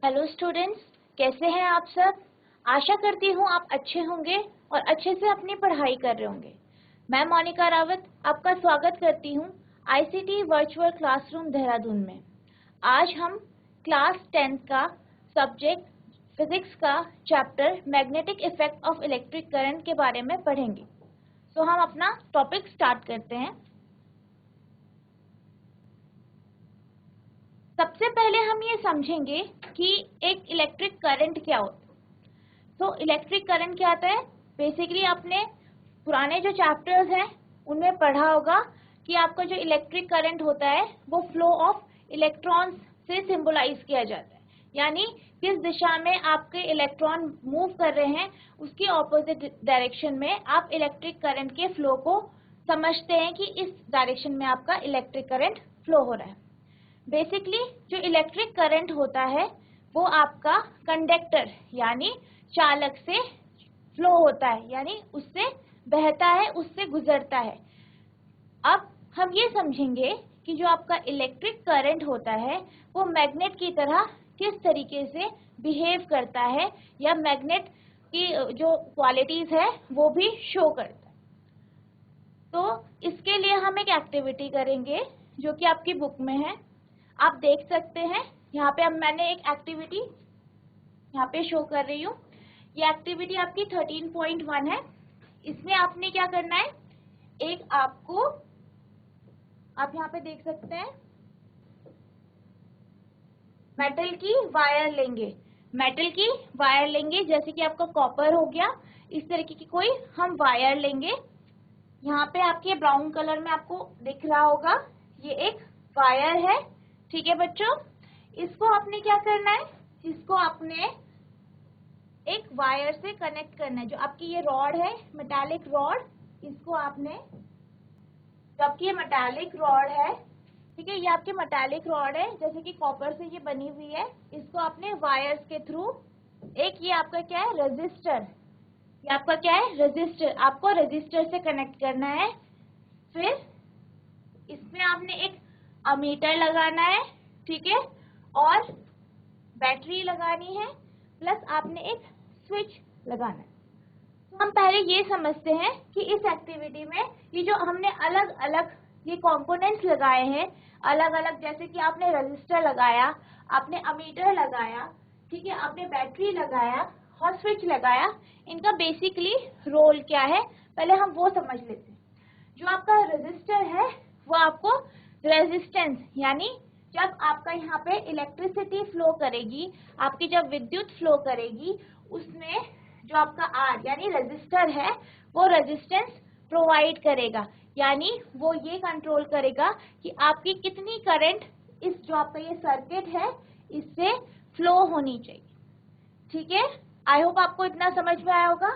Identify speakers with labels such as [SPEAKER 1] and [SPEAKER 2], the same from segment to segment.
[SPEAKER 1] Hello students, कैसे हैं आप सब। आशा करती हूँ आप अच्छे होंगे और अच्छे से अपनी पढ़ाई कर रहे होंगे। मैं मोनिका रावत आपका स्वागत करती हूँ आईसीटी वर्चुअल क्लासरूम देहरादून में। आज हम क्लास 10th का सब्जेक्ट फिजिक्स का chapter magnetic effect of electric current के बारे में पढ़ेंगे। तो हम अपना टॉपिक स्टार्ट करते हैं। सबसे पहले हम ये समझेंगे कि एक इलेक्ट्रिक करंट क्या होता है। तो इलेक्ट्रिक करंट क्या होता है, बेसिकली आपने पुराने जो चैप्टर्स हैं उनमें पढ़ा होगा कि आपका जो इलेक्ट्रिक करंट होता है वो फ्लो ऑफ इलेक्ट्रॉन्स से सिंबलाइज किया जाता है, यानी किस दिशा में आपके इलेक्ट्रॉन मूव कर रहे हैं उसके ऑपोजिट डायरेक्शन में आप इलेक्ट्रिक करंट के फ्लो को समझते हैं कि इस डायरेक्शन में आपका इलेक्ट्रिक करंट फ्लो हो रहा है। बेसिकली जो इलेक्ट्रिक करंट होता है वो आपका कंडक्टर यानी चालक से फ्लो होता है, यानी उससे बहता है, उससे गुजरता है। अब हम ये समझेंगे कि जो आपका इलेक्ट्रिक करंट होता है वो मैग्नेट की तरह किस तरीके से बिहेव करता है या मैग्नेट की जो क्वालिटीज है वो भी शो करता है। तो इसके लिए हम एक एक्टिविटी करेंगे जो कि आपकी बुक में है, आप देख सकते हैं। यहाँ पे अब मैंने एक एक्टिविटी यहाँ पे शो कर रही हूँ। ये एक्टिविटी आपकी 13.1 है। इसमें आपने क्या करना है, एक आपको आप यहाँ पे देख सकते हैं मेटल की वायर लेंगे। मेटल की वायर लेंगे, जैसे कि आपका कॉपर हो गया, इस तरीके की कोई हम वायर लेंगे। यहाँ पे आपके ब्राउन कलर में आपको दिख रहा होगा ये एक वायर है, ठीक है बच्चों। इसको आपने क्या करना है, इसको आपने एक वायर से कनेक्ट करना है। जो आपकी ये रॉड है, मेटालिक रॉड, इसको आपने, जो आपकी ये मेटालिक रॉड है, ठीक है, ये आपकी मेटालिक रॉड है, जैसे कि कॉपर से ये बनी हुई है। इसको आपने वायर्स के थ्रू, एक ये आपका क्या है रेजिस्टर, ये आपका क्या है रेजिस्टर, आपको रेजिस्टर से कनेक्ट करना है। फिर इसमें आपने एक अमीटर लगाना है, ठीक है, और बैटरी लगानी है, प्लस आपने एक स्विच लगाना है। तो हम पहले ये समझते हैं कि इस एक्टिविटी में ये जो हमने अलग अलग ये कंपोनेंट्स लगाए हैं, अलग अलग, जैसे कि आपने रजिस्टर लगाया, आपने अमीटर लगाया, ठीक है, आपने बैटरी लगाया और स्विच लगाया, इनका बेसिकली रोल क्या है पहले हम वो समझ लेते हैं। जो आपका रजिस्टर है वो आपको रेजिस्टेंस, यानी जब आपका यहाँ पे इलेक्ट्रिसिटी फ्लो करेगी, आपकी जब विद्युत फ्लो करेगी, उसमें जो आपका आर यानी रेजिस्टर है वो रेजिस्टेंस प्रोवाइड करेगा, यानी वो ये कंट्रोल करेगा कि आपकी कितनी करंट इस जो आपका ये सर्किट है इससे फ्लो होनी चाहिए, ठीक है। आई होप आपको इतना समझ में आया होगा।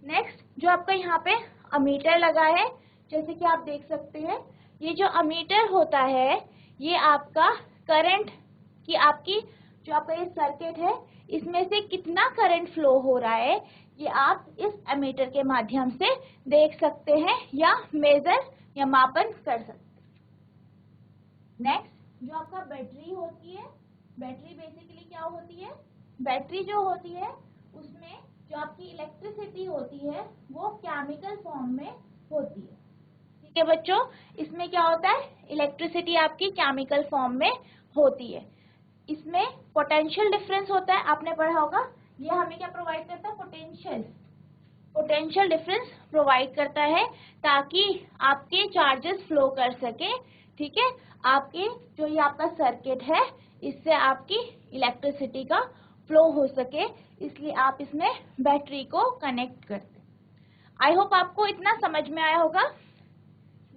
[SPEAKER 1] नेक्स्ट जो आपका यहाँ पे अमीटर लगा है, जैसे कि आप देख सकते हैं, ये जो अमीटर होता है ये आपका करंट की आपकी जो आपका ये सर्किट है इसमें से कितना करंट फ्लो हो रहा है ये आप इस अमीटर के माध्यम से देख सकते हैं या मेजर या मापन कर सकते हैं। नेक्स्ट जो आपका बैटरी होती है, बैटरी बेसिकली क्या होती है, बैटरी जो होती है उसमें जो आपकी इलेक्ट्रिसिटी होती है वो केमिकल फॉर्म में होती है, ठीक है बच्चों। इसमें क्या होता है, इलेक्ट्रिसिटी आपकी केमिकल फॉर्म में होती है। इसमें पोटेंशियल डिफरेंस होता है, आपने पढ़ा होगा, ये हमें क्या प्रोवाइड करता है, पोटेंशियल, पोटेंशियल डिफरेंस प्रोवाइड करता है ताकि आपके चार्जेस फ्लो कर सके, ठीक है। आपके जो ये आपका सर्किट है इससे आपकी इलेक्ट्रिसिटी का फ्लो हो सके, इसलिए आप इसमें बैटरी को कनेक्ट करते हैं। आई होप आपको इतना समझ में आया होगा।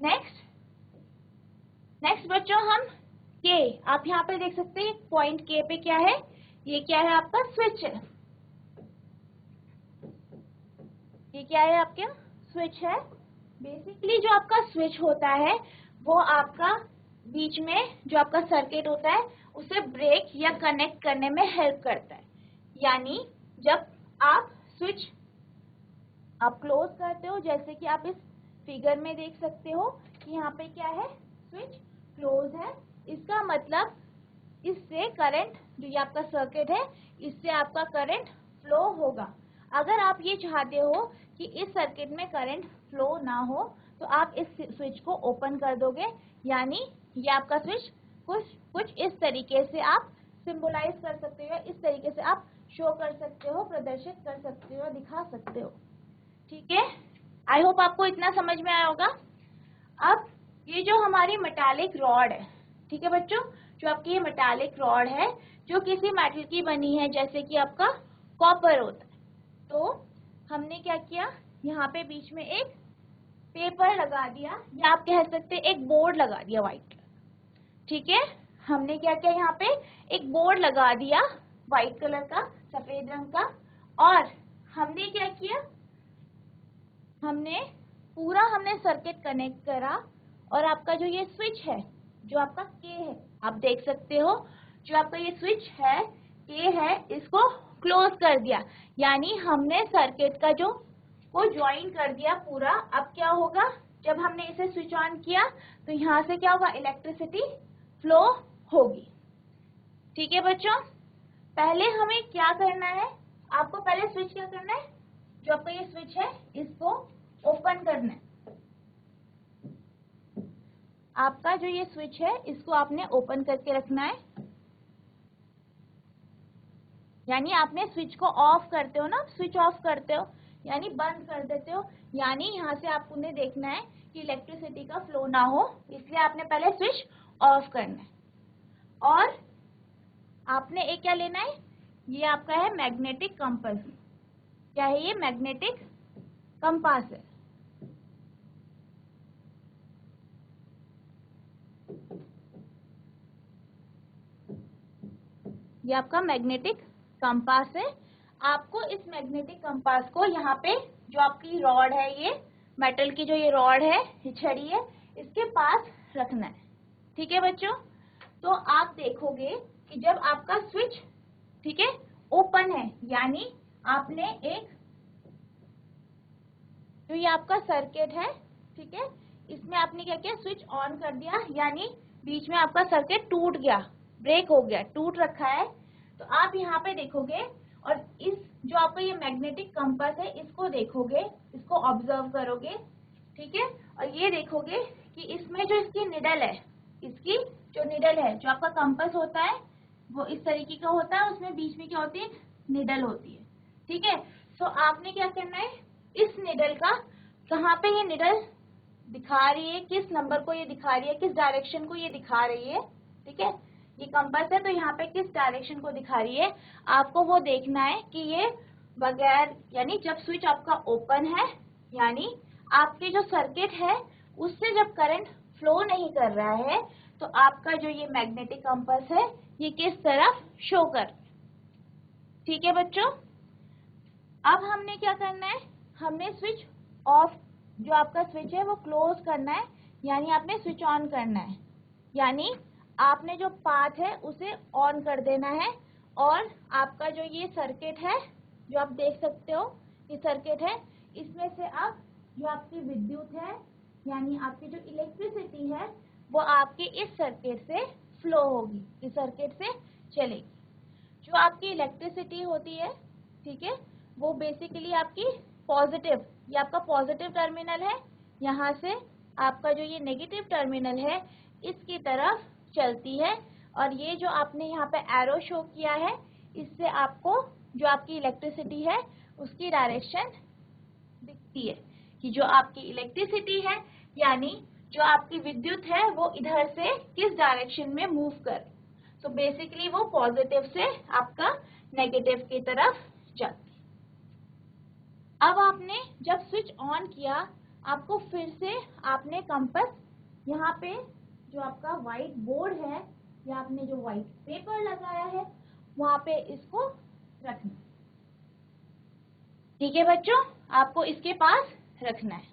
[SPEAKER 1] नेक्स्ट बच्चों हम के, आप यहाँ पे देख सकते हैं पॉइंट के पे क्या है, ये क्या है आपका स्विच है, ये क्या है आपका स्विच है। बेसिकली जो आपका स्विच होता है वो आपका बीच में जो आपका सर्किट होता है उसे ब्रेक या कनेक्ट करने में हेल्प करता है, यानी जब आप स्विच आप क्लोज करते हो, जैसे कि आप इस फिगर में देख सकते हो कि यहाँ पे क्या है, स्विच क्लोज है, इसका मतलब इससे करंट, जो ये आपका सर्किट है, इससे आपका करंट फ्लो होगा। अगर आप ये चाहते हो कि इस सर्किट में करंट फ्लो ना हो, तो आप इस स्विच को ओपन कर दोगे, यानी ये आपका स्विच कुछ इस तरीके से आप सिंबलाइज कर सकते हो, इस तरीके से आप शो कर सकते हो, प्रदर्शित कर सकते हो, दिखा सकते हो। ठीक है, आई होप आपको इतना समझ में आया होगा। अब ये जो हमारी मेटालिक रॉड है, ठीक है बच्चों, जो आपकी ये मेटालिक रॉड है जो किसी मेटल की बनी है, जैसे कि आपका कॉपर होता है, तो हमने क्या किया, यहाँ पे बीच में एक पेपर लगा दिया, या आप कह सकते हैं एक बोर्ड लगा दिया व्हाइट। ठीक है, हमने क्या किया, यहाँ पे एक बोर्ड लगा दिया व्हाइट कलर का, सफेद रंग का, और हमने क्या किया, हमने सर्किट कनेक्ट करा, और आपका जो ये स्विच है, जो आपका के है, आप देख सकते हो, जो आपका ये स्विच है, के है, इसको क्लोज कर दिया, यानी हमने सर्किट का जो को ज्वाइन कर दिया पूरा। अब क्या होगा, जब हमने इसे स्विच ऑन किया, तो यहाँ से क्या होगा, इलेक्ट्रिसिटी फ्लो होगी। ठीक है बच्चों, पहले हमें क्या करना है, आपको पहले स्विच क्या करना है, जो आपका ये स्विच है, इसको ओपन करना है। आपका जो ये स्विच है, इसको आपने ओपन करके रखना है, यानी आपने स्विच को ऑफ करते हो ना, स्विच ऑफ करते हो यानी बंद कर देते हो, यानी यहाँ से आपको ने देखना है कि इलेक्ट्रिसिटी का फ्लो ना हो, इसलिए आपने पहले स्विच ऑफ करना है। और आपने एक क्या लेना है, ये आपका है मैग्नेटिक कंपास। क्या है ये, मैग्नेटिक कंपास है। ये आपका मैग्नेटिक कंपास है। आपको इस मैग्नेटिक कंपास को यहाँ पे जो आपकी रॉड है, ये मेटल की जो ये रॉड है, ये छड़ी है, इसके पास रखना है। ठीक है बच्चों, तो आप देखोगे कि जब आपका स्विच, ठीक है, ओपन है, यानी आपने एक, जो ये आपका सर्किट है, ठीक है, इसमें आपने क्या किया, स्विच ऑन कर दिया, यानी बीच में आपका सर्किट टूट गया, ब्रेक हो गया, टूट रखा है। तो आप यहाँ पे देखोगे, और इस जो आपका ये मैग्नेटिक कंपास है, इसको देखोगे, इसको ऑब्जर्व करोगे, ठीक है, और ये देखोगे कि इसमें जो इसकी निडल है, इसकी जो निडल है, जो आपका कंपास होता है वो इस तरीके का होता है, उसमें बीच में क्या होती है, निडल होती है। ठीक है, तो आपने क्या करना है, इस निडल का, कहाँ पे ये निडल दिखा रही है, किस नंबर को ये दिखा रही है, किस डायरेक्शन को ये दिखा रही है, ठीक है, ये कंपास है, तो यहाँ पे किस डायरेक्शन को दिखा रही है, आपको वो देखना है कि ये बगैर, यानी जब स्विच आपका ओपन है, यानी आपके जो सर्किट है उससे जब करंट फ्लो नहीं कर रहा है, तो आपका जो ये मैग्नेटिक कंपास है, ये किस तरफ शो कर। ठीक है बच्चों, अब हमने क्या करना है, हमने स्विच ऑफ, जो आपका स्विच है वो क्लोज करना है, यानी आपने स्विच ऑन करना है, यानी आपने जो पाथ है उसे ऑन कर देना है, और आपका जो ये सर्किट है, जो आप देख सकते हो ये सर्किट है, इसमें से अब जो आपकी विद्युत है, यानी आपकी जो इलेक्ट्रिसिटी है, वो आपके इस सर्किट से फ्लो होगी, इस सर्किट से चलेगी। जो आपकी इलेक्ट्रिसिटी होती है, ठीक है, वो बेसिकली आपकी पॉजिटिव, ये आपका पॉजिटिव टर्मिनल है, यहाँ से आपका जो ये नेगेटिव टर्मिनल है, इसकी तरफ चलती है, और ये जो आपने यहाँ पे एरो शो किया है, इससे आपको जो आपकी इलेक्ट्रिसिटी है उसकी डायरेक्शन दिखती है, कि जो आपकी इलेक्ट्रिसिटी है, यानी जो आपकी विद्युत है, वो इधर से किस डायरेक्शन में मूव कर, तो बेसिकली वो पॉजिटिव से आपका नेगेटिव की तरफ जाती है। अब आपने जब स्विच ऑन किया, आपको फिर से आपने कंपास, यहाँ पे जो आपका व्हाइट बोर्ड है, या आपने जो व्हाइट पेपर लगाया है, वहां पे इसको रखना। ठीक है बच्चों, आपको इसके पास रखना है,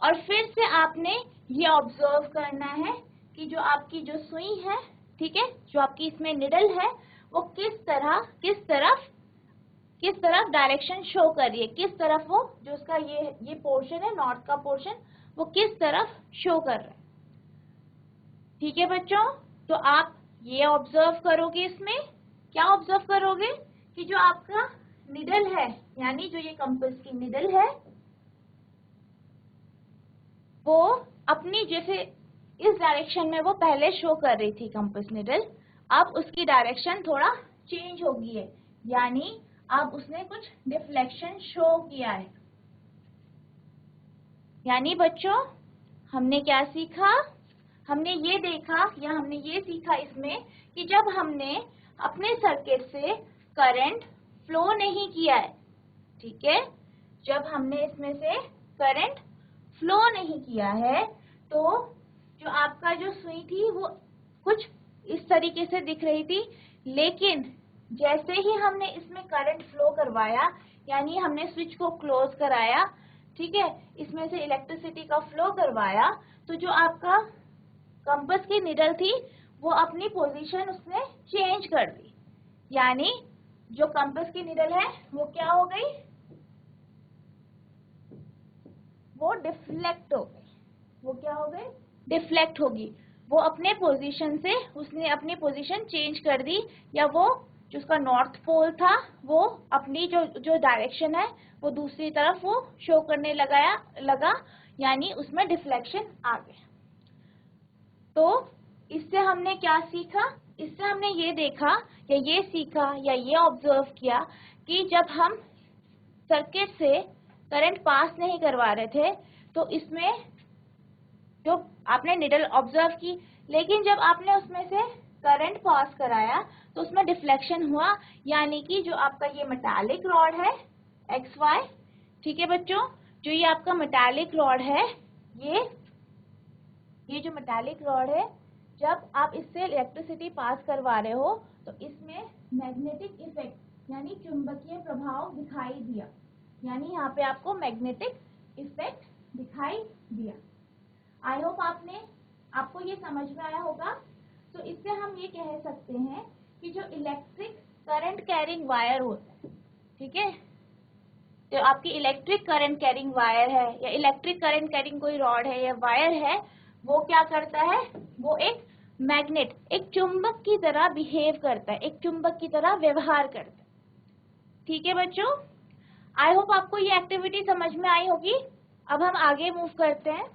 [SPEAKER 1] और फिर से आपने ये ऑब्जर्व करना है कि जो आपकी जो सुई है, ठीक है, जो आपकी इसमें निडल है, वो किस तरफ डायरेक्शन शो कर रही है, किस तरफ वो, जो उसका ये पोर्शन है, नॉर्थ का पोर्शन, वो किस तरफ शो कर रहा है। ठीक है बच्चों, तो आप ये ऑब्जर्व करोगे, इसमें क्या ऑब्जर्व करोगे कि जो आपका निडल है, यानी जो ये कंपास की निडल है, वो अपनी जैसे इस डायरेक्शन में वो पहले शो कर रही थी कंपास निडल, अब उसकी डायरेक्शन थोड़ा चेंज हो गई है, यानी अब उसने कुछ डिफ्लेक्शन शो किया है। यानी बच्चों हमने क्या सीखा, हमने ये देखा या हमने ये सीखा इसमें कि जब हमने अपने सर्किट से करंट फ्लो नहीं किया है, ठीक है, जब हमने इसमें से करंट फ्लो नहीं किया है तो जो आपका जो सुई थी वो कुछ इस तरीके से दिख रही थी, लेकिन जैसे ही हमने इसमें करंट फ्लो करवाया, यानी हमने स्विच को क्लोज कराया, ठीक है, इसमें से इलेक्ट्रिसिटी का फ्लो करवाया, तो जो आपका कंपास की निडल थी वो अपनी पोजीशन उसने चेंज कर दी, यानी जो कंपास की निडल है वो क्या हो गई, वो डिफ्लेक्ट हो गई। वो क्या हो गई, डिफ्लेक्ट होगी। वो अपने पोजीशन से उसने अपनी पोजीशन चेंज कर दी, या वो जो उसका नॉर्थ पोल था वो अपनी जो डायरेक्शन है वो दूसरी तरफ वो शो करने लगा, यानी उसमें डिफ्लेक्शन आ गया। तो इससे हमने क्या सीखा, इससे हमने ये देखा या ये सीखा या ये ऑब्जर्व किया कि जब हम सर्किट से करंट पास नहीं करवा रहे थे तो इसमें जो आपने निडल ऑब्जर्व की, लेकिन जब आपने उसमें से करंट पास कराया तो उसमें डिफ्लेक्शन हुआ, यानी कि जो आपका ये मेटालिक रॉड है XY, ठीक है बच्चों, जो ये आपका मेटालिक रॉड है, ये जो मेटालिक रॉड है, जब आप इससे इलेक्ट्रिसिटी पास करवा रहे हो तो इसमें मैग्नेटिक इफेक्ट यानी चुंबकीय प्रभाव दिखाई दिया, यानी यहाँ पे आपको मैग्नेटिक इफेक्ट दिखाई दिया। आई होप आपको ये समझ में आया होगा। तो इससे हम ये कह सकते हैं कि जो इलेक्ट्रिक करंट कैरिंग वायर होता है, ठीक है, जो आपकी इलेक्ट्रिक करंट कैरिंग वायर है या इलेक्ट्रिक करंट कैरिंग कोई रॉड है या वायर है, वो क्या करता है, वो एक मैग्नेट, एक चुंबक की तरह बिहेव करता है, एक चुंबक की तरह व्यवहार करता है। ठीक है बच्चों, आई होप आपको ये एक्टिविटी समझ में आई होगी। अब हम आगे मूव करते हैं।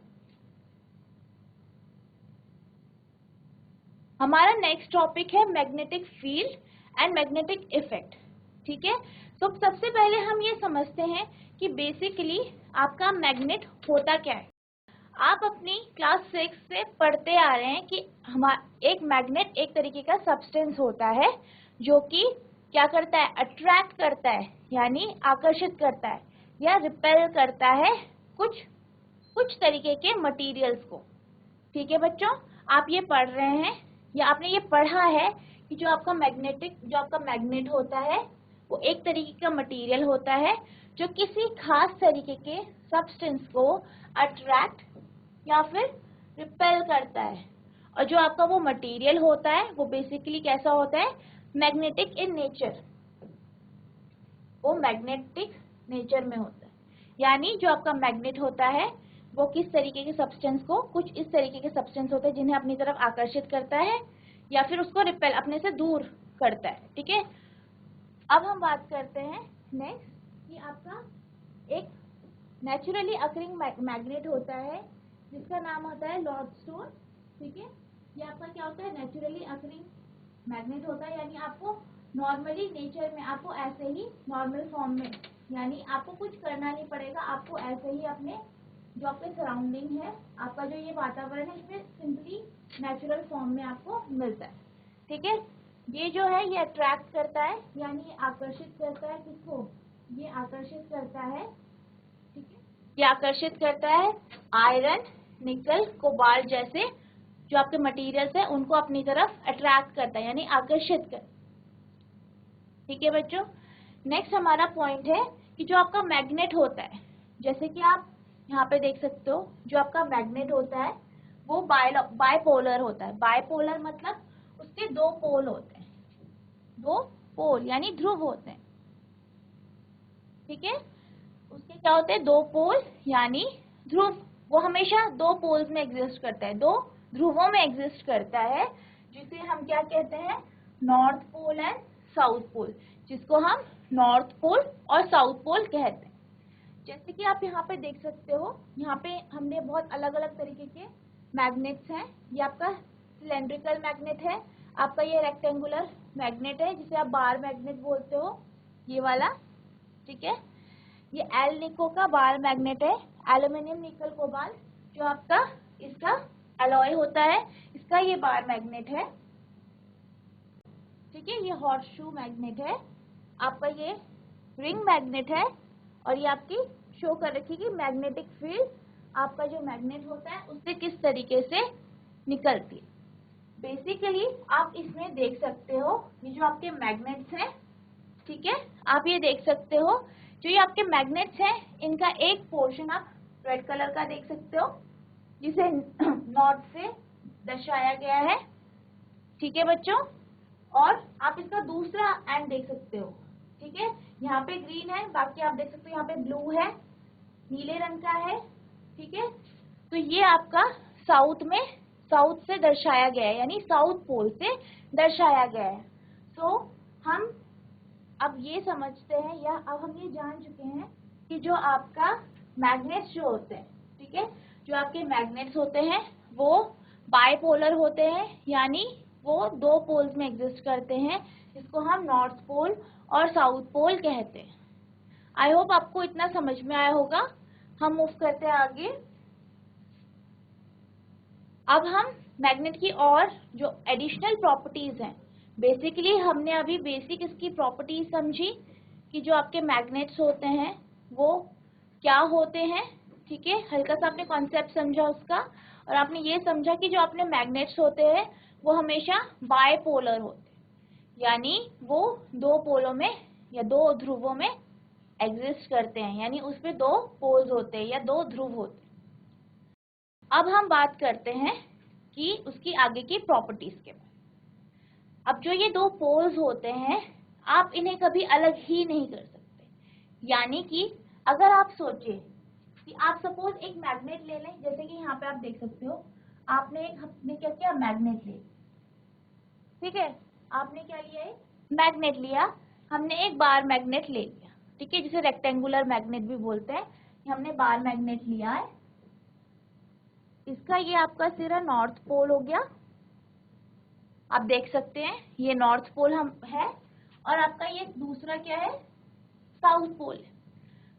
[SPEAKER 1] हमारा नेक्स्ट टॉपिक है magnetic field and magnetic effect. ठीक है, तो सबसे पहले हम ये समझते हैं कि बेसिकली आपका मैग्नेट होता क्या है। आप अपनी क्लास 6 से पढ़ते आ रहे हैं कि एक मैग्नेट एक तरीके का सब्सटेंस होता है जो कि क्या करता है, अट्रैक्ट करता है यानी आकर्षित करता है या रिपेल करता है कुछ तरीके के मटेरियल्स को। ठीक है बच्चों, आप ये पढ़ रहे हैं या आपने ये पढ़ा है कि जो आपका मैग्नेट होता है वो एक तरीके का मटेरियल होता है जो किसी खास तरीके के सब्सटेंस को अट्रैक्ट या फिर रिपेल करता है। और जो आपका वो मटेरियल होता है वो बेसिकली कैसा होता है, मैग्नेटिक इन नेचर, वो मैग्नेटिक नेचर में होता है। यानी जो आपका मैग्नेट होता है वो किस तरीके के सब्सटेंस को, कुछ इस तरीके के सब्सटेंस होते हैं जिन्हें अपनी तरफ आकर्षित करता है या फिर उसको रिपेल, अपने से दूर करता है। ठीक है, अब हम बात करते हैं नेक्स्ट कि आपका एक नेचुरली अकरिंग मैग्नेट होता है जिसका नाम होता है लॉर्डस्टोन। ठीक है, ये आपका क्या होता है, नेचुरली अकरिंग मैग्नेट होता है, यानी आपको नॉर्मली नेचर में आपको ऐसे ही नॉर्मल फॉर्म में, यानी आपको कुछ करना नहीं पड़ेगा, आपको ऐसे ही अपने जो आपके सराउंडिंग है, आपका जो ये वातावरण है, इसमें सिंपली नेचुरल फॉर्म में आपको मिलता है। ठीक है, ये जो है ये अट्रैक्ट करता है यानी ये आकर्षित करता है, किसको, ये आकर्षित करता है। ठीक है, ये आकर्षित करता है आयरन, निकल, कोबाल्ट जैसे जो आपके मटेरियल्स है उनको अपनी तरफ अट्रैक्ट करता है यानी आकर्षित कर। ठीक है बच्चों, नेक्स्ट हमारा पॉइंट है कि जो आपका मैग्नेट होता है, जैसे कि आप यहाँ पे देख सकते हो, जो आपका मैग्नेट होता है वो बायपोलर होता है। बायपोलर मतलब उसके दो पोल होते हैं, दो पोल यानी ध्रुव होते हैं। ठीक है, उसके क्या होते हैं, दो पोल यानी ध्रुव, वो हमेशा दो पोल्स में एग्जिस्ट करता है, दो ध्रुवों में एग्जिस्ट करता है, जिसे हम क्या कहते हैं, north pole and south pole, जिसको हम नॉर्थ पोल और साउथ पोल कहते हैं। जैसे कि आप यहाँ पे देख सकते हो, यहाँ पे हमने बहुत अलग अलग तरीके के मैग्नेट्स हैं। ये आपका सिलेंड्रिकल मैग्नेट है, आपका ये रेक्टेंगुलर मैग्नेट है जिसे आप बार मैग्नेट बोलते हो, ये वाला, ठीक है। ये एल निको का बार मैग्नेट है, एल्यूमिनियम निकल कोबाल्ट, जो आपका इसका अलॉय होता है, इसका ये बार मैग्नेट है, ठीक है। ये हॉर्सशू मैग्नेट है, आपका ये रिंग मैग्नेट है, और ये आपकी शो कर रखी कि मैग्नेटिक फील्ड आपका जो मैग्नेट होता है उससे किस तरीके से निकलती है। बेसिकली आप इसमें देख सकते हो, ये जो आपके मैग्नेट्स हैं, ठीक है, आप ये देख सकते हो, जो ये आपके मैग्नेट्स हैं, इनका एक पोर्शन आप रेड कलर का देख सकते हो, जिसे नॉर्थ से दर्शाया गया है, ठीक है बच्चों। और आप इसका दूसरा एंड देख सकते हो, ठीक है, यहाँ पे ग्रीन है, बाकी आप देख सकते हो यहाँ पे ब्लू है, नीले रंग का है, ठीक है। तो ये आपका साउथ में, साउथ से दर्शाया गया है, यानी साउथ पोल से दर्शाया गया है। सो हम अब ये समझते हैं, या अब हम ये जान चुके हैं कि जो आपका मैग्नेट्स जो होते हैं, ठीक है, जो आपके मैग्नेट्स होते हैं वो बाइपोलर होते हैं, यानी वो दो पोल्स में एग्जिस्ट करते हैं, जिसको हम नॉर्थ पोल और साउथ पोल कहते हैं। आई होप आपको इतना समझ में आया होगा। हम मूव करते हैं आगे। अब हम मैग्नेट की और जो एडिशनल प्रॉपर्टीज हैं, बेसिकली हमने अभी बेसिक इसकी प्रॉपर्टीज समझी कि जो आपके मैग्नेट्स होते हैं वो क्या होते हैं, ठीक है, हल्का सा आपने कॉन्सेप्ट समझा उसका, और आपने ये समझा कि जो अपने मैग्नेट्स होते हैं वो हमेशा बायपोलर होते हैं, यानी वो दो पोलों में या दो ध्रुवों में एग्जिस्ट करते हैं, यानी उसमें दो पोल्स होते हैं या दो ध्रुव होते हैं। अब हम बात करते हैं कि उसकी आगे की प्रॉपर्टीज के बारे में। अब जो ये दो पोल्स होते हैं, आप इन्हें कभी अलग ही नहीं कर सकते, यानी कि अगर आप सोचें कि आप सपोज एक मैग्नेट ले लें, जैसे कि यहाँ पे आप देख सकते हो, आपने क्या किया, मैग्नेट ले, ठीक है, आपने क्या लिया, एक मैग्नेट लिया, हमने एक बार मैग्नेट ले लिया, ठीक है, जिसे रेक्टेंगुलर मैग्नेट भी बोलते हैं, हमने बार मैग्नेट लिया है, इसका ये आपका सिरा नॉर्थ पोल हो गया, आप देख सकते हैं ये नॉर्थ पोल हम है, और आपका ये दूसरा क्या है, साउथ पोल है,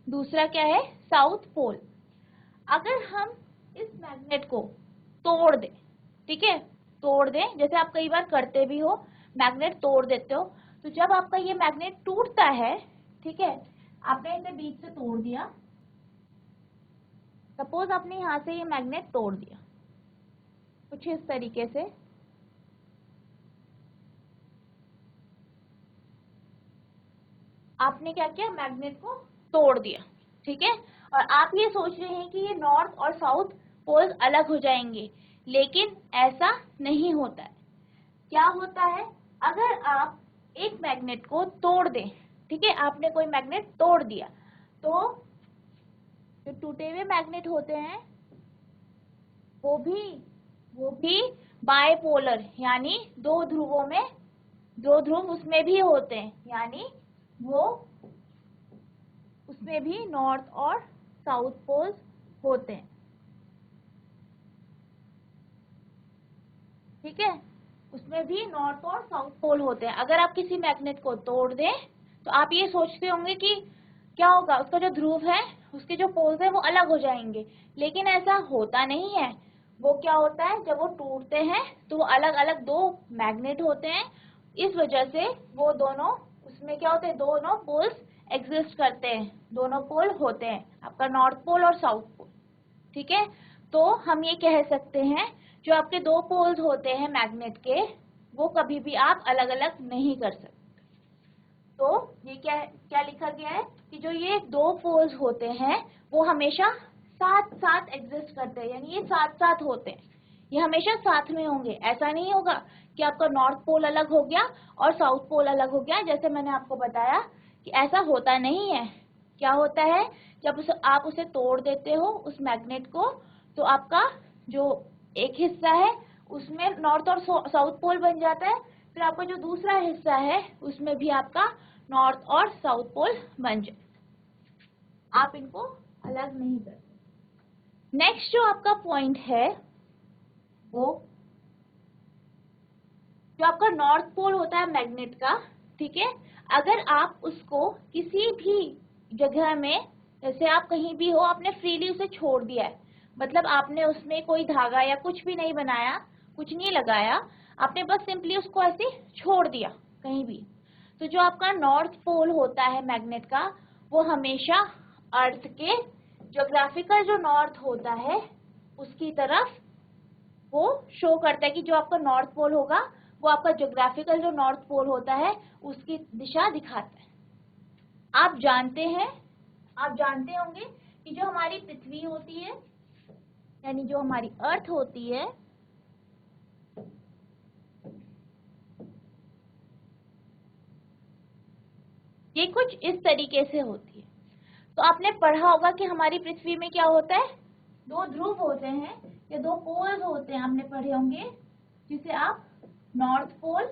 [SPEAKER 1] दूसरा क्या है, साउथ पोल। अगर हम इस मैग्नेट को तोड़ दें, ठीक है, तोड़ दें, जैसे आप कई बार करते भी हो, मैग्नेट तोड़ देते हो, तो जब आपका ये मैग्नेट टूटता है, ठीक है, आपने इसे बीच से तोड़ दिया, सपोज आपने यहाँ से ये मैग्नेट तोड़ दिया कुछ इस तरीके से, आपने क्या किया, मैग्नेट को तोड़ दिया, ठीक है, और आप ये सोच रहे हैं कि ये नॉर्थ और साउथ पोल्स अलग हो जाएंगे, लेकिन ऐसा नहीं होता है। क्या होता है, अगर आप एक मैग्नेट को तोड़ दें, ठीक है, आपने कोई मैग्नेट तोड़ दिया, तो जो टूटे हुए मैग्नेट होते हैं वो भी बायपोलर, यानी दो ध्रुवों में, दो ध्रुव उसमें भी होते हैं, यानी वो उसमें भी नॉर्थ और साउथ पोल्स होते हैं, ठीक है, उसमें भी नॉर्थ और साउथ पोल होते हैं। अगर आप किसी मैग्नेट को तोड़ दें तो आप ये सोचते होंगे कि क्या होगा, उसका जो ध्रुव है, उसके जो पोल्स है वो अलग हो जाएंगे, लेकिन ऐसा होता नहीं है। वो क्या होता है, जब वो टूटते हैं तो वो अलग अलग दो मैग्नेट होते हैं, इस वजह से वो दोनों, उसमें क्या होते हैं, दोनों पोल्स एग्जिस्ट करते हैं, दोनों पोल होते हैं, आपका नॉर्थ पोल और साउथ पोल, ठीक है। तो हम ये कह सकते हैं जो आपके दो पोल्स होते हैं मैग्नेट के, वो कभी भी आप अलग अलग नहीं कर सकते। तो ये क्या लिखा गया है कि जो ये दो पोल्स होते हैं वो हमेशा साथ साथ एग्जिस्ट करते हैं, यानी ये साथ साथ होते हैं, ये हमेशा साथ में होंगे। ऐसा नहीं होगा कि आपका नॉर्थ पोल अलग हो गया और साउथ पोल अलग हो गया, जैसे मैंने आपको बताया कि ऐसा होता नहीं है। क्या होता है, जब आप उसे तोड़ देते हो उस मैग्नेट को, तो आपका जो एक हिस्सा है उसमें नॉर्थ और साउथ पोल बन जाता है। फिर आपका जो दूसरा हिस्सा है उसमें भी आपका नॉर्थ और साउथ पोल बन जाए, आप इनको अलग नहीं करते। नेक्स्ट जो आपका पॉइंट है वो जो आपका नॉर्थ पोल होता है मैग्नेट का, ठीक है, अगर आप उसको किसी भी जगह में, जैसे आप कहीं भी हो, आपने फ्रीली उसे छोड़ दिया है, मतलब आपने उसमें कोई धागा या कुछ भी नहीं बनाया, कुछ नहीं लगाया, आपने बस सिंपली उसको ऐसे छोड़ दिया कहीं भी, तो जो आपका नॉर्थ पोल होता है मैग्नेट का वो हमेशा अर्थ के ज्योग्राफिकल जो नॉर्थ होता है उसकी तरफ वो शो करता है कि जो आपका नॉर्थ पोल होगा वो आपका ज्योग्राफिकल जो नॉर्थ पोल होता है उसकी दिशा दिखाता है। आप जानते होंगे कि जो हमारी पृथ्वी होती है, यानी जो हमारी अर्थ होती है, ये कुछ इस तरीके से होती है। तो आपने पढ़ा होगा कि हमारी पृथ्वी में क्या होता है, दो ध्रुव होते हैं या दो पोल्स होते हैं, आपने पढ़े होंगे, जिसे आप नॉर्थ पोल,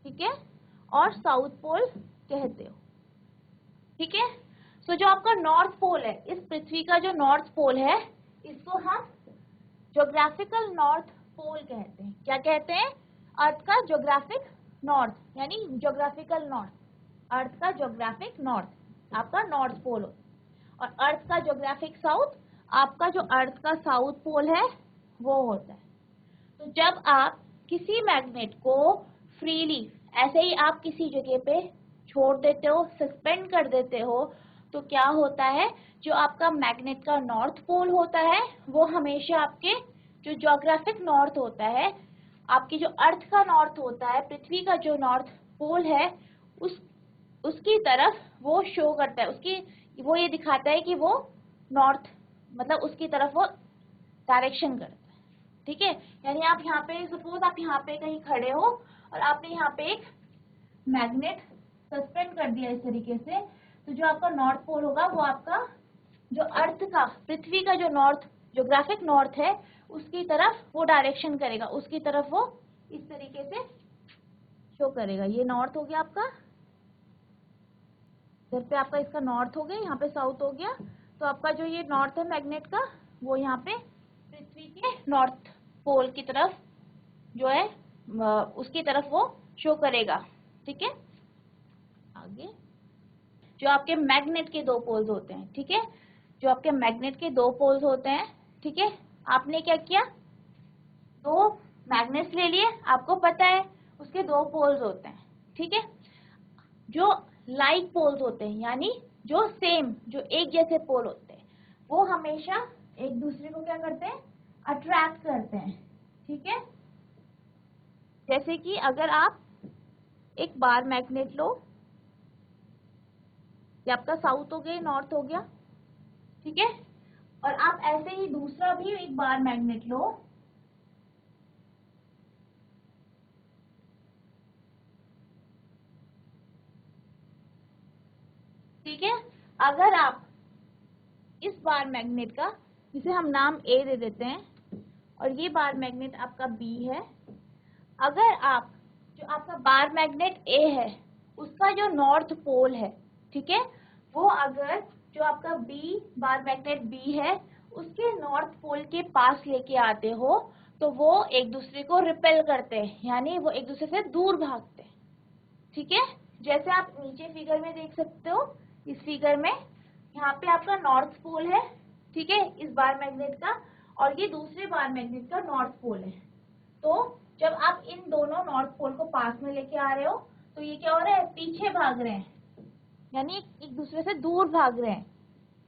[SPEAKER 1] ठीक है, और साउथ पोल कहते हो, ठीक है। सो जो आपका नॉर्थ पोल है, इस पृथ्वी का जो नॉर्थ पोल है, इसको हम ज्योग्राफिकल नॉर्थ पोल कहते हैं। क्या कहते हैं? अर्थ का ज्योग्राफिक नॉर्थ, यानी ज्योग्राफिकल नॉर्थ, अर्थ का ज्योग्राफिक नॉर्थ आपका नॉर्थ पोल होता है, और अर्थ का ज्योग्राफिक साउथ आपका जो अर्थ का साउथ पोल है वो होता है। तो जब आप किसी मैग्नेट को फ्रीली ऐसे ही आप किसी जगह पे छोड़ देते हो, सस्पेंड कर देते हो, तो क्या होता है, जो आपका मैग्नेट का नॉर्थ पोल होता है वो हमेशा आपके जो ज्योग्राफिक नॉर्थ होता है, आपकी जो अर्थ का नॉर्थ होता है, पृथ्वी का जो नॉर्थ पोल है, उसकी तरफ वो शो करता है, उसकी वो ये दिखाता है कि वो नॉर्थ, मतलब उसकी तरफ वो डायरेक्शन करता है, ठीक है। यानी आप यहाँ पे, सपोज आप यहाँ पे कहीं खड़े हो और आपने यहाँ पे एक मैग्नेट सस्पेंड कर दिया इस तरीके से, तो जो आपका नॉर्थ पोल होगा वो आपका जो अर्थ का, पृथ्वी का जो नॉर्थ, ज्योग्राफिक नॉर्थ है, उसकी तरफ वो डायरेक्शन करेगा, उसकी तरफ वो इस तरीके से शो करेगा। ये नॉर्थ हो गया आपका, इधर पे आपका इसका नॉर्थ हो गया, यहाँ पे साउथ हो गया, तो आपका जो ये नॉर्थ है मैग्नेट का वो यहाँ पे पृथ्वी के नॉर्थ पोल की तरफ जो है उसकी तरफ वो शो करेगा, ठीक है। आगे जो आपके मैग्नेट के दो पोल्स होते हैं, ठीक है, जो आपके मैग्नेट के दो पोल्स होते हैं, ठीक है, आपने क्या किया, दो मैग्नेट्स ले लिए, आपको पता है उसके दो पोल्स होते हैं, ठीक है। जो लाइक पोल्स होते हैं, यानी जो सेम, जो एक जैसे पोल होते हैं, वो हमेशा एक दूसरे को क्या करते हैं, अट्रैक्ट करते हैं, ठीक है। जैसे कि अगर आप एक बार मैग्नेट लो, ये आपका साउथ हो गया, नॉर्थ हो गया, ठीक है, और आप ऐसे ही दूसरा भी एक बार मैग्नेट लो, ठीक है। अगर आप इस बार मैग्नेट का, जिसे हम नाम ए दे देते हैं, और ये बार मैग्नेट आपका बी है, अगर आप जो आपका बार मैग्नेट ए है उसका जो नॉर्थ पोल है, ठीक है, वो अगर जो आपका बी बार मैग्नेट बी है उसके नॉर्थ पोल के पास लेके आते हो, तो वो एक दूसरे को रिपेल करते हैं, यानी वो एक दूसरे से दूर भागते हैं, ठीक है। जैसे आप नीचे फिगर में देख सकते हो, इस फिगर में यहाँ पे आपका नॉर्थ पोल है, ठीक है, इस बार मैग्नेट का, और ये दूसरे बार मैग्नेट का नॉर्थ पोल है। तो जब आप इन दोनों नॉर्थ पोल को पास में लेके आ रहे हो, तो ये क्या हो रहा है, पीछे भाग रहे हैं, यानी एक दूसरे से दूर भाग रहे हैं,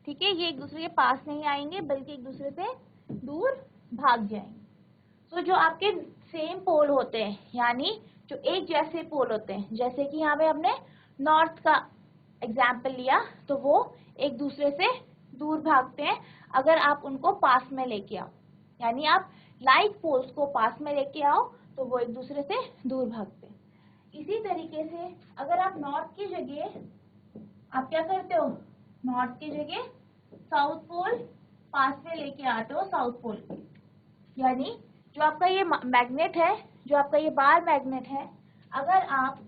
[SPEAKER 1] ठीक है। ये एक दूसरे के पास नहीं आएंगे बल्कि एक दूसरे से दूर भाग जाएंगे। तो जो आपके सेम पोल होते हैं, यानी जो एक जैसे पोल होते हैं, जैसे कि यहाँ पे हमने नॉर्थ का एग्जाम्पल लिया, तो वो एक दूसरे से दूर भागते हैं अगर आप उनको पास में लेके आओ, यानी आप लाइक पोल्स को पास में लेके आओ तो वो एक दूसरे से दूर भागते हैं। इसी तरीके से अगर आप नॉर्थ की जगह आप क्या करते हो, नॉर्थ की जगह साउथ पोल पास में लेके आते हो साउथ पोल, यानी जो आपका ये मैग्नेट है, जो आपका ये बार मैग्नेट है, अगर आप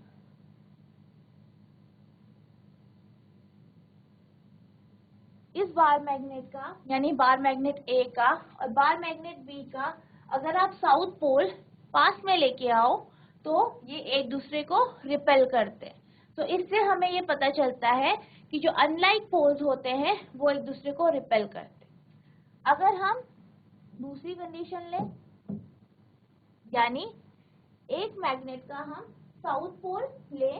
[SPEAKER 1] इस बार मैग्नेट का यानी बार मैग्नेट ए का और बार मैग्नेट बी का अगर आप साउथ पोल पास में लेके आओ तो ये एक दूसरे को रिपेल करते हैं। तो इससे हमें ये पता चलता है कि जो अनलाइक पोल्स होते हैं वो एक दूसरे को रिपेल करते हैं। अगर हम दूसरी कंडीशन लें, यानी एक मैग्नेट का हम साउथ पोल ले,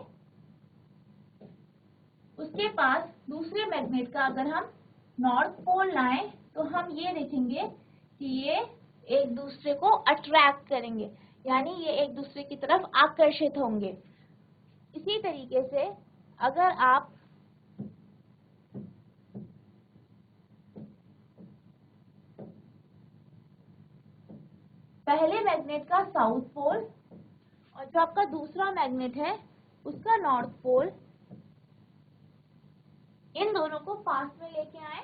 [SPEAKER 1] उसके पास दूसरे मैग्नेट का अगर हम नॉर्थ पोल लाएं तो हम ये देखेंगे कि ये एक दूसरे को अट्रैक्ट करेंगे, यानी ये एक दूसरे की तरफ आकर्षित होंगे। इसी तरीके से अगर आप पहले मैग्नेट का साउथ पोल और जो आपका दूसरा मैग्नेट है उसका नॉर्थ पोल, इन दोनों को पास में लेके आए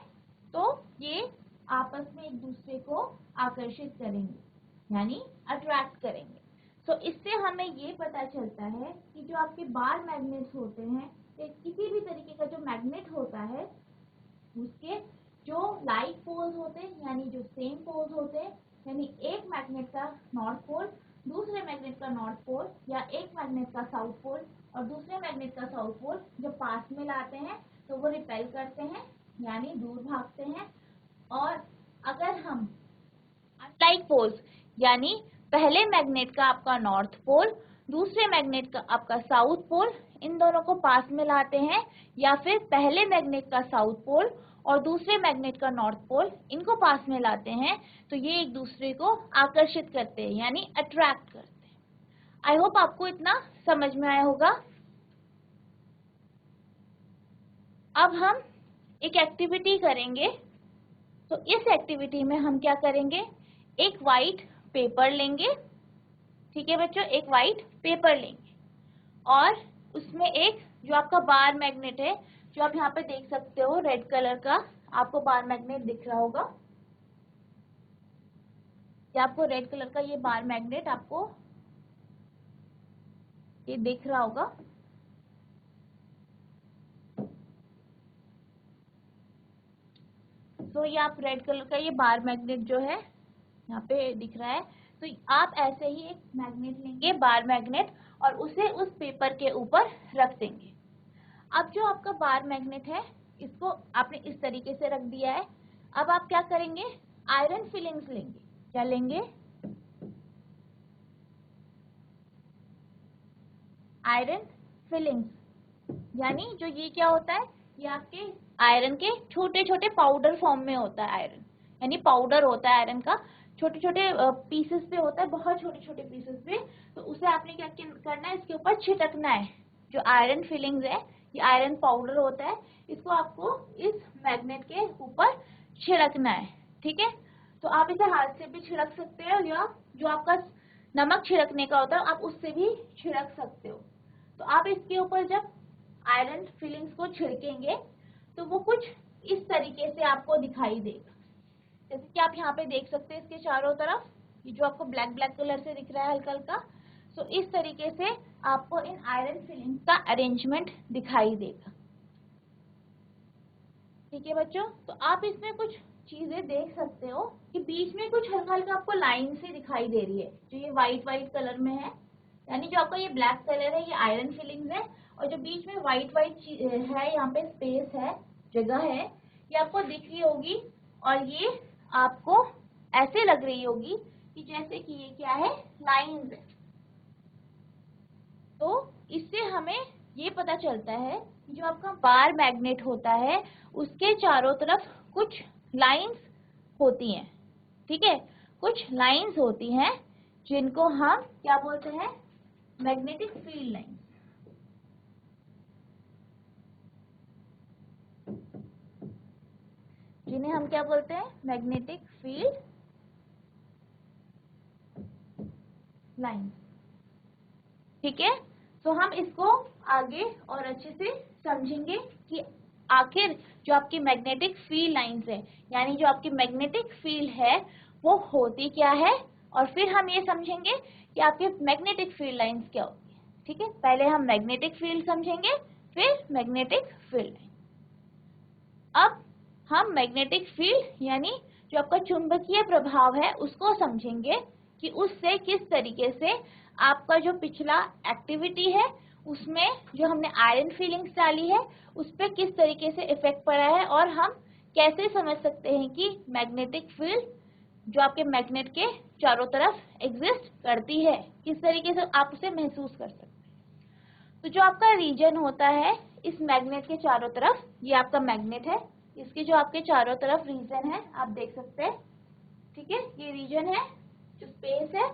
[SPEAKER 1] तो ये आपस में एक दूसरे को आकर्षित करेंगे, यानी अट्रैक्ट करेंगे। तो इससे हमें ये पता चलता है कि जो आपके बार मैग्नेट्स होते हैं, किसी भी तरीके का जो मैग्नेट होता है उसके जो लाइक पोल्स होते हैं, यानी जो सेम पोल्स होते हैं, यानी एक मैग्नेट का नॉर्थ पोल दूसरे मैग्नेट का नॉर्थ पोल या एक मैग्नेट का साउथ पोल और दूसरे मैग्नेट का साउथ पोल जब पास में लाते हैं तो वो रिपेल करते हैं, यानी दूर भागते हैं। और अगर हम अनलाइक पोल्स, यानी पहले मैग्नेट का आपका नॉर्थ पोल दूसरे मैग्नेट का आपका साउथ पोल, इन दोनों को पास में लाते हैं, या फिर पहले मैग्नेट का साउथ पोल और दूसरे मैग्नेट का नॉर्थ पोल इनको पास में लाते हैं, तो ये एक दूसरे को आकर्षित करते हैं, यानी अट्रैक्ट करते हैं। आई होप आपको इतना समझ में आया होगा। अब हम एक एक्टिविटी करेंगे। तो इस एक्टिविटी में हम क्या करेंगे, एक वाइट पेपर लेंगे, ठीक है बच्चों, एक वाइट पेपर लेंगे और उसमें एक जो आपका बार मैग्नेट है, जो आप यहाँ पे देख सकते हो रेड कलर का आपको बार मैग्नेट दिख रहा होगा, या आपको रेड कलर का ये बार मैग्नेट आपको ये दिख रहा होगा। तो ये आप रेड कलर का ये बार मैग्नेट जो है यहाँ पे दिख रहा है, तो आप ऐसे ही एक मैग्नेट लेंगे, बार मैग्नेट, और उसे उस पेपर के ऊपर रख देंगे। अब जो आपका बार मैग्नेट है इसको आपने इस तरीके से रख दिया है। अब आप क्या करेंगे, आयरन फिलिंग्स लेंगे। क्या लेंगे, आयरन फिलिंग्स, यानी जो ये क्या होता है, ये आपके आयरन के छोटे छोटे पाउडर फॉर्म में होता है आयरन, यानी पाउडर होता है आयरन का, छोटे छोटे पीसेस पे होता है, बहुत छोटे छोटे पीसेस पे। तो उसे आपने क्या करना है, इसके ऊपर छिटकना है। जो आयरन फिलिंग्स है, ये आयरन पाउडर होता है, इसको आपको इस मैग्नेट के ऊपर छिड़कना है, ठीक है। तो आप इसे हाथ से भी छिड़क सकते हो, या जो आपका नमक छिड़कने का होता है आप उससे भी छिड़क सकते हो। तो आप इसके ऊपर जब आयरन फिलिंग्स को छिड़केंगे तो वो कुछ इस तरीके से आपको दिखाई देगा, जैसे कि आप यहाँ पे देख सकते हैं इसके चारों तरफ ये जो आपको ब्लैक ब्लैक कलर से दिख रहा है हल्का हल्का। तो इस तरीके से आपको इन आयरन फिलिंग्स का अरेंजमेंट दिखाई देगा, ठीक है बच्चों। तो आप इसमें कुछ चीजें देख सकते हो कि बीच में कुछ हल्का हल्का आपको लाइन से दिखाई दे रही है, जो ये व्हाइट व्हाइट कलर में है, यानी जो आपका ये ब्लैक कलर है ये आयरन फिलिंग्स है, और जो बीच में व्हाइट व्हाइट है यहाँ पे स्पेस है, जगह है, ये आपको दिख रही होगी। और ये आपको ऐसे लग रही होगी कि जैसे कि ये क्या है, लाइंस है। तो इससे हमें ये पता चलता है कि जो आपका बार मैग्नेट होता है उसके चारों तरफ कुछ लाइंस होती हैं, ठीक है, कुछ लाइंस होती हैं जिनको हम क्या बोलते हैं, मैग्नेटिक फील्ड लाइन। जिन्हें हम क्या बोलते हैं, मैग्नेटिक फील्ड लाइन, ठीक है। तो हम इसको आगे और अच्छे से समझेंगे कि आखिर जो आपकी मैग्नेटिक फील्ड लाइंस है, यानी जो आपकी मैग्नेटिक फील्ड है वो होती क्या है और फिर हम ये समझेंगे कि आपके मैग्नेटिक फील्ड लाइंस क्या होती है। ठीक है, पहले हम मैग्नेटिक फील्ड समझेंगे, फिर मैग्नेटिक फील्ड लाइन। अब हम मैग्नेटिक फील्ड यानी जो आपका चुंबकीय प्रभाव है उसको समझेंगे कि उससे किस तरीके से आपका जो पिछला एक्टिविटी है उसमें जो हमने आयरन फीलिंग्स डाली है उस पर किस तरीके से इफेक्ट पड़ा है, और हम कैसे समझ सकते हैं कि मैग्नेटिक फील्ड जो आपके मैग्नेट के चारों तरफ एग्जिस्ट करती है, किस तरीके से आप उसे महसूस कर सकते हैं। तो जो आपका रीजन होता है इस मैग्नेट के चारों तरफ, ये आपका मैग्नेट है, इसके जो आपके चारों तरफ रीजन है आप देख सकते हैं। ठीक है, ये रीजन है, जो स्पेस है,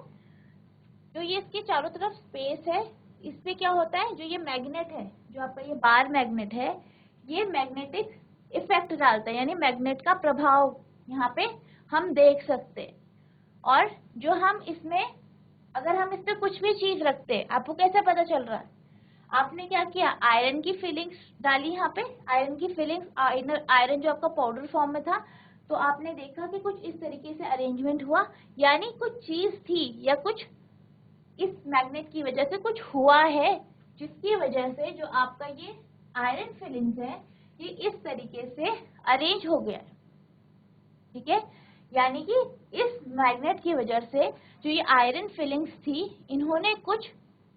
[SPEAKER 1] जो ये इसके चारों तरफ स्पेस है, इस पे क्या होता है, जो ये मैग्नेट है, जो आपका ये बार मैग्नेट है, ये मैग्नेटिक इफेक्ट डालता है, यानी मैग्नेट का प्रभाव यहाँ पे हम देख सकते हैं। और जो हम इसमें, अगर हम इस पे कुछ भी चीज रखते हैं, आपको कैसे पता चल रहा है, आपने क्या किया, आयरन की फीलिंग्स डाली यहाँ पे, आयरन की फीलिंग्स, आयरन जो आपका पाउडर फॉर्म में था, तो आपने देखा कि कुछ इस तरीके से अरेंजमेंट हुआ, यानी कुछ चीज थी या कुछ इस मैग्नेट की वजह से कुछ हुआ है, जिसकी वजह से जो आपका ये आयरन फीलिंग्स है ये इस तरीके से अरेंज हो गया। ठीक है, यानी कि इस मैग्नेट की वजह से जो ये आयरन फीलिंग्स थी इन्होंने कुछ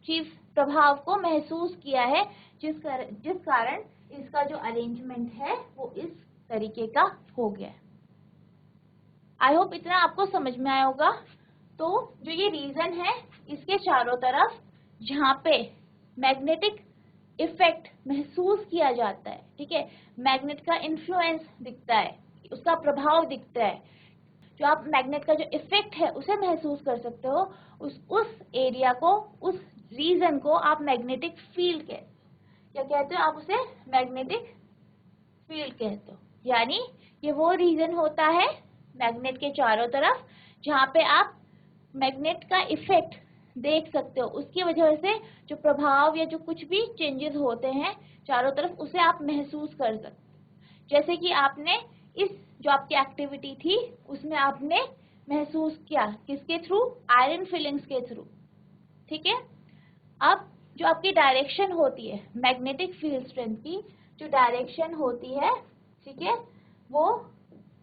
[SPEAKER 1] चीज प्रभाव को महसूस किया है, जिस कारण इसका जो अरेंजमेंट है वो इस तरीके का हो गया। आई होप इतना आपको समझ में आया होगा। तो जो ये रीजन है इसके चारों तरफ जहाँ पे मैग्नेटिक इफेक्ट महसूस किया जाता है, ठीक है, मैग्नेट का इन्फ्लुएंस दिखता है, उसका प्रभाव दिखता है, जो आप मैग्नेट का जो इफेक्ट है उसे महसूस कर सकते हो, उस एरिया को, उस रीजन को आप मैग्नेटिक फील्ड कहते हो। क्या कहते हो आप उसे, मैग्नेटिक फील्ड कहते हो। यानी ये वो रीजन होता है मैग्नेट के चारों तरफ जहाँ पे आप मैग्नेट का इफेक्ट देख सकते हो, उसकी वजह से जो प्रभाव या जो कुछ भी चेंजेस होते हैं चारों तरफ उसे आप महसूस कर सकते हो। जैसे कि आपने इस जो आपकी एक्टिविटी थी उसमें आपने महसूस किया, किसके थ्रू, आयरन फीलिंग्स के थ्रू। ठीक है, अब जो आपकी डायरेक्शन होती है मैग्नेटिक फील्ड स्ट्रेंथ की, जो डायरेक्शन होती है, ठीक है, वो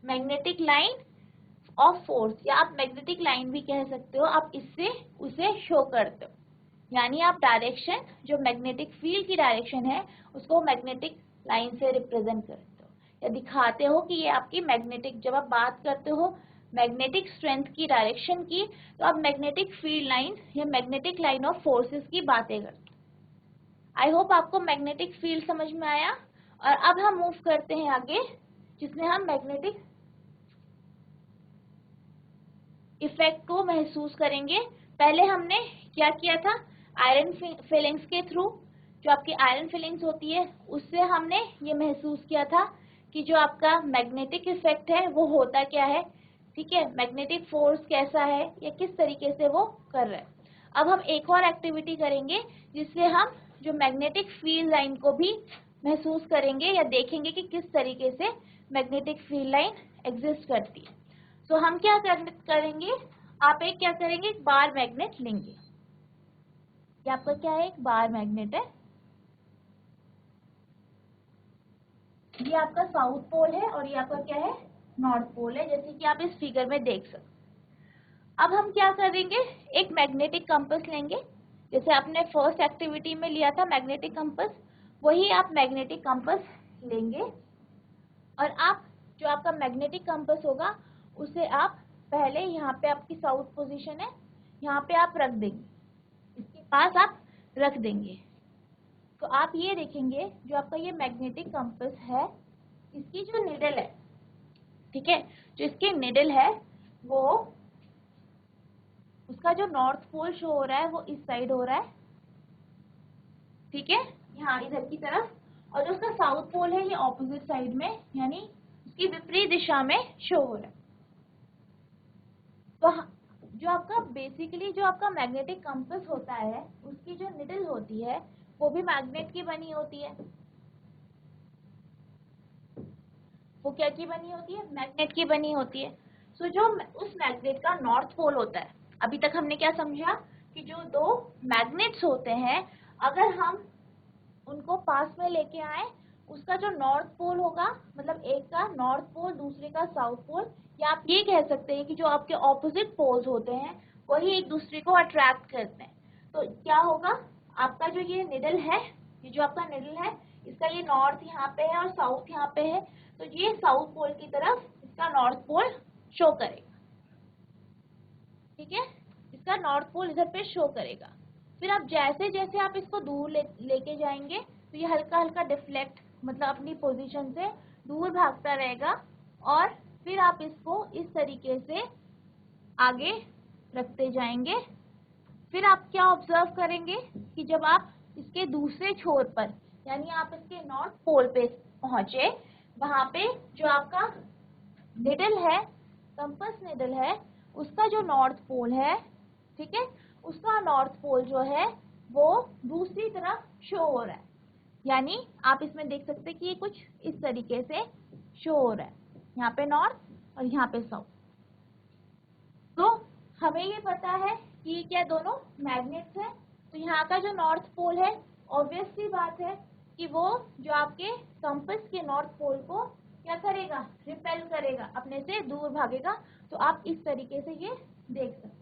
[SPEAKER 1] मैग्नेटिक लाइन ऑफ फोर्स, या आप मैग्नेटिक लाइन भी कह सकते हो, आप इससे उसे शो करते हो। यानी आप डायरेक्शन, जो मैग्नेटिक फील्ड की डायरेक्शन है उसको मैग्नेटिक लाइन से रिप्रेजेंट करते हो या दिखाते हो कि ये आपकी मैग्नेटिक, जब आप बात करते हो मैग्नेटिक स्ट्रेंथ की डायरेक्शन की, तो आप मैग्नेटिक फील्ड लाइन या मैग्नेटिक लाइन ऑफ फोर्सेस की बातें करते हो। आई होप आपको मैग्नेटिक फील्ड समझ में आया। और अब हम मूव करते हैं आगे, जिसमें हम मैग्नेटिक इफेक्ट को महसूस करेंगे। पहले हमने क्या किया था, आयरन फीलिंग्स के थ्रू, जो आपकी आयरन फीलिंग्स होती है उससे हमने ये महसूस किया था कि जो आपका मैग्नेटिक इफेक्ट है वो होता क्या है। ठीक है, मैग्नेटिक फोर्स कैसा है या किस तरीके से वो कर रहा है। अब हम एक और एक्टिविटी करेंगे जिससे हम जो मैग्नेटिक फील्ड लाइन को भी महसूस करेंगे या देखेंगे कि किस तरीके से मैग्नेटिक फील्ड लाइन एग्जिस्ट करती है। तो हम क्या करेंगे, आप एक क्या करेंगे, एक बार मैग्नेट लेंगे। ये आपका क्या है, एक बार मैग्नेट है, ये आपका साउथ पोल है और ये आपका क्या है, नॉर्थ पोल है, जैसे कि आप इस फिगर में देख सकते। अब हम क्या करेंगे, एक मैग्नेटिक कंपास लेंगे, जैसे आपने फर्स्ट एक्टिविटी में लिया था मैग्नेटिक कंपास, वही आप मैग्नेटिक कंपास लेंगे और आप जो आपका मैग्नेटिक कंपास होगा उसे आप पहले यहाँ पे आपकी साउथ पोजीशन है, यहाँ पे आप रख देंगे, इसके पास आप रख देंगे। तो आप ये देखेंगे जो आपका ये मैग्नेटिक कंपास है, इसकी जो निडल है, ठीक है, जो इसकी निडल है वो, उसका जो नॉर्थ पोल शो हो रहा है वो इस साइड हो रहा है, ठीक है, यहाँ इधर की तरफ, और जो उसका साउथ पोल है ये ऑपोजिट साइड में, यानी उसकी विपरीत दिशा में शो हो रहा है। तो जो आपका बेसिकली जो आपका मैग्नेटिक कंपास होता है उसकी जो निडल होती है वो भी मैग्नेट की बनी होती है। वो क्या की बनी होती है, मैग्नेट की बनी होती है। सो जो उस मैग्नेट का नॉर्थ पोल होता है, अभी तक हमने क्या समझा कि जो दो मैग्नेट्स होते हैं, अगर हम उनको पास में लेके आए, उसका जो नॉर्थ पोल होगा, मतलब एक का नॉर्थ पोल दूसरे का साउथ पोल, या आप ये कह सकते हैं कि जो आपके ऑपोजिट पोल्स होते हैं वही एक दूसरे को अट्रैक्ट करते हैं, तो क्या होगा, आपका जो ये निडल है, ये जो आपका निडल है, इसका ये नॉर्थ यहाँ पे है और साउथ यहाँ पे है, तो ये साउथ पोल की तरफ इसका नॉर्थ पोल शो करेगा। ठीक है, इसका नॉर्थ पोल इधर पे शो करेगा। फिर आप जैसे जैसे आप इसको दूर लेके जाएंगे तो ये हल्का हल्का डिफ्लेक्ट, मतलब अपनी पोजीशन से दूर भागता रहेगा, और फिर आप इसको इस तरीके से आगे रखते जाएंगे। फिर आप क्या ऑब्जर्व करेंगे कि जब आप इसके दूसरे छोर पर, यानी आप इसके नॉर्थ पोल पे पहुंचे, वहां पे जो आपका निडल है, कंपास निडल है, उसका जो नॉर्थ पोल है, ठीक है, उसका नॉर्थ पोल जो है वो दूसरी तरफ शो हो रहा है। यानी आप इसमें देख सकते हैं कि ये कुछ इस तरीके से शो हो रहा है, यहाँ पे नॉर्थ और यहाँ पे साउथ। तो हमें ये पता है कि ये क्या दोनों मैग्नेट्स हैं। तो यहाँ का जो नॉर्थ पोल है, ऑब्वियस सी बात है कि वो जो आपके कंपास के नॉर्थ पोल को क्या करेगा, रिपेल करेगा, अपने से दूर भागेगा। तो आप इस तरीके से ये देख सकते हैं।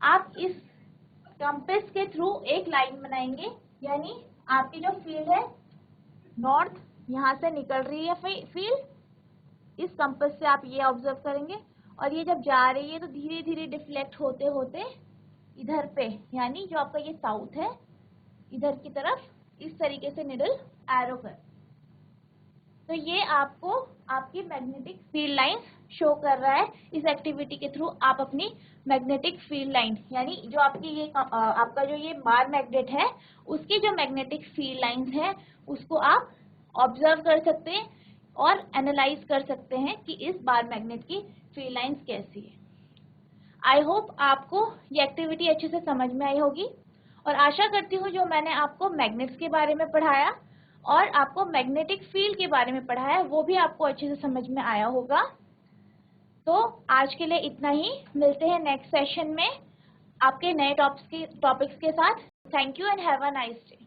[SPEAKER 1] आप इस कंपास के थ्रू एक लाइन बनाएंगे, यानी आपकी जो फील्ड है नॉर्थ, यहाँ से निकल रही है फील्ड, इस कंपास से आप ये ऑब्जर्व करेंगे, और ये जब जा रही है तो धीरे धीरे डिफ्लेक्ट होते होते इधर पे, यानी जो आपका ये साउथ है, इधर की तरफ इस तरीके से निडल एरो कर, तो ये आपको आपकी मैग्नेटिक फील्ड लाइंस शो कर रहा है। इस एक्टिविटी के थ्रू आप अपनी मैग्नेटिक फील्ड लाइन, यानी जो आपकी ये आपका जो ये बार मैग्नेट है, उसकी जो मैग्नेटिक फील्ड लाइंस है उसको आप ऑब्जर्व कर सकते हैं और एनालाइज कर सकते हैं कि इस बार मैग्नेट की फील्ड लाइंस कैसी है। आई होप आपको ये एक्टिविटी अच्छे से समझ में आई होगी, और आशा करती हूँ जो मैंने आपको मैग्नेट्स के बारे में पढ़ाया और आपको मैग्नेटिक फील्ड के बारे में पढ़ाया वो भी आपको अच्छे से समझ में आया होगा। तो आज के लिए इतना ही, मिलते हैं नेक्स्ट सेशन में आपके नए टॉपिक्स के साथ। Thank you and have a nice day.